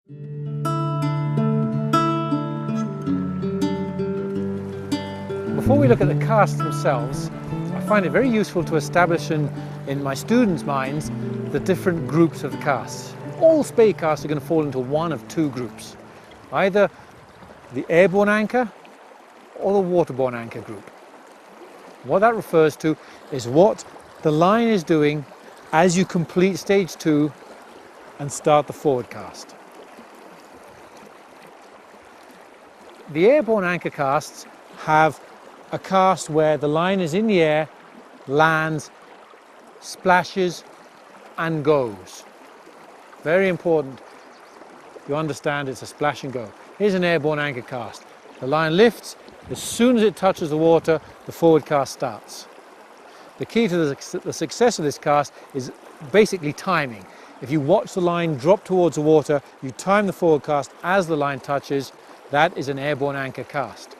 Before we look at the casts themselves, I find it very useful to establish in my students' minds the different groups of the casts. All Spey casts are going to fall into one of two groups, either the airborne anchor or the waterborne anchor group. What that refers to is what the line is doing as you complete stage 2 and start the forward cast. The airborne anchor casts have a cast where the line is in the air, lands, splashes and goes. Very important you understand it's a splash and go. Here's an airborne anchor cast. The line lifts, as soon as it touches the water, the forward cast starts. The key to the success of this cast is basically timing. If you watch the line drop towards the water, you time the forward cast as the line touches, that is an airborne anchor cast.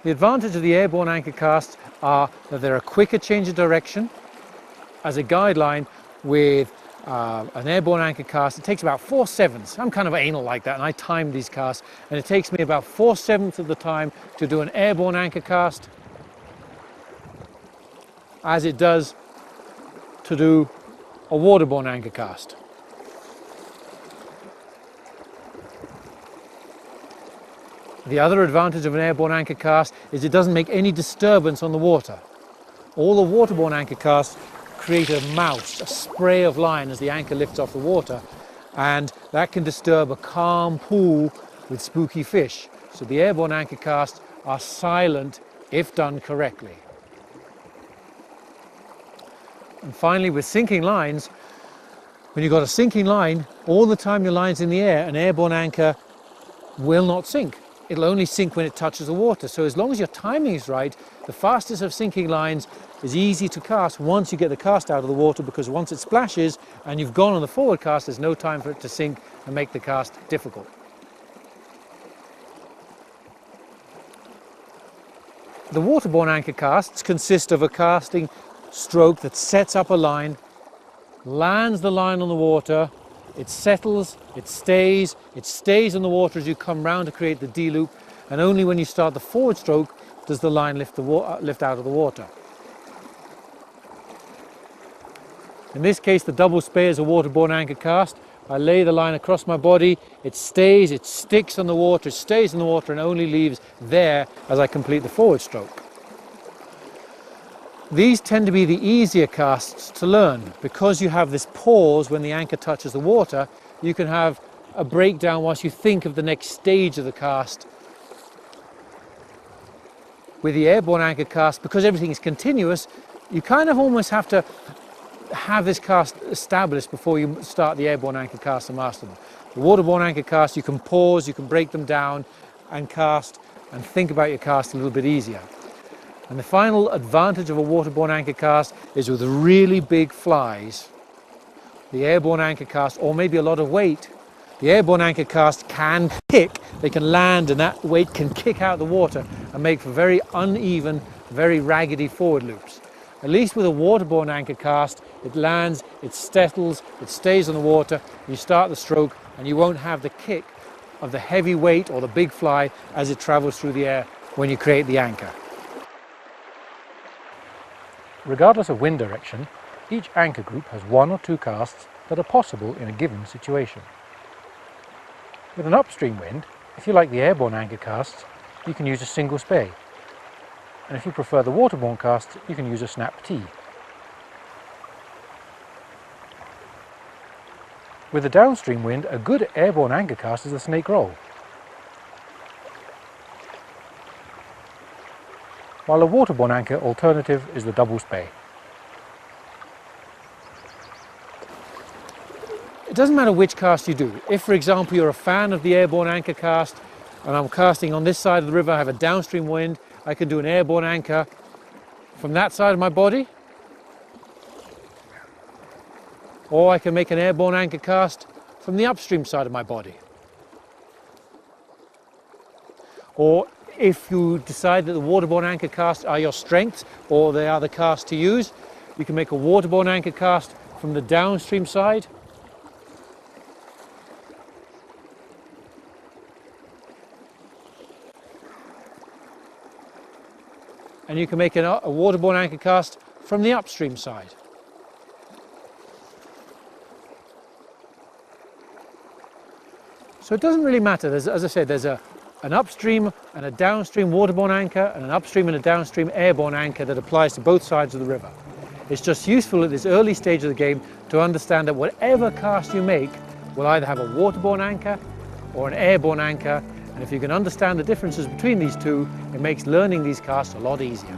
The advantage of the airborne anchor casts are that they're a quicker change of direction. As a guideline, with an airborne anchor cast, it takes about 4/7. I'm kind of anal like that, and I time these casts, and it takes me about 4/7 of the time to do an airborne anchor cast as it does to do a waterborne anchor cast. The other advantage of an airborne anchor cast is it doesn't make any disturbance on the water. All the waterborne anchor casts create a mouse, a spray of line as the anchor lifts off the water, and that can disturb a calm pool with spooky fish. So the airborne anchor casts are silent if done correctly. And finally, with sinking lines, when you've got a sinking line, all the time your line's in the air, an airborne anchor will not sink. It'll only sink when it touches the water. So as long as your timing is right, the fastest of sinking lines is easy to cast once you get the cast out of the water, because once it splashes and you've gone on the forward cast, there's no time for it to sink and make the cast difficult. The waterborne anchor casts consist of a casting stroke that sets up a line, lands the line on the water, it settles, it stays in the water as you come round to create the D-loop, and only when you start the forward stroke does the line lift out of the water. In this case, the double Spey is a waterborne anchor cast. I lay the line across my body, it stays, it sticks on the water, it stays in the water and only leaves there as I complete the forward stroke. These tend to be the easier casts to learn. Because you have this pause when the anchor touches the water, you can have a breakdown whilst you think of the next stage of the cast. With the airborne anchor cast, because everything is continuous, you kind of almost have to have this cast established before you start the airborne anchor cast and master them. The waterborne anchor cast, you can pause, you can break them down and cast and think about your cast a little bit easier. And the final advantage of a waterborne anchor cast is with really big flies, the airborne anchor cast, or maybe a lot of weight, the airborne anchor cast can kick, they can land, and that weight can kick out the water and make for very uneven, very raggedy forward loops. At least with a waterborne anchor cast, it lands, it settles, it stays on the water, you start the stroke and you won't have the kick of the heavy weight or the big fly as it travels through the air when you create the anchor. Regardless of wind direction, each anchor group has one or two casts that are possible in a given situation. With an upstream wind, if you like the airborne anchor casts, you can use a single Spey. And if you prefer the waterborne casts, you can use a snap T. With a downstream wind, a good airborne anchor cast is the snake roll, while a waterborne anchor alternative is the double Spey. It doesn't matter which cast you do. If, for example, you're a fan of the airborne anchor cast and I'm casting on this side of the river, I have a downstream wind, I can do an airborne anchor from that side of my body. or I can make an airborne anchor cast from the upstream side of my body. Or if you decide that the waterborne anchor casts are your strength, or they are the cast to use, you can make a waterborne anchor cast from the downstream side. And you can make a waterborne anchor cast from the upstream side. So it doesn't really matter. As I said, there's an upstream and a downstream waterborne anchor and an upstream and a downstream airborne anchor that applies to both sides of the river. It's just useful at this early stage of the game to understand that whatever cast you make will either have a waterborne anchor or an airborne anchor, and if you can understand the differences between these two, it makes learning these casts a lot easier.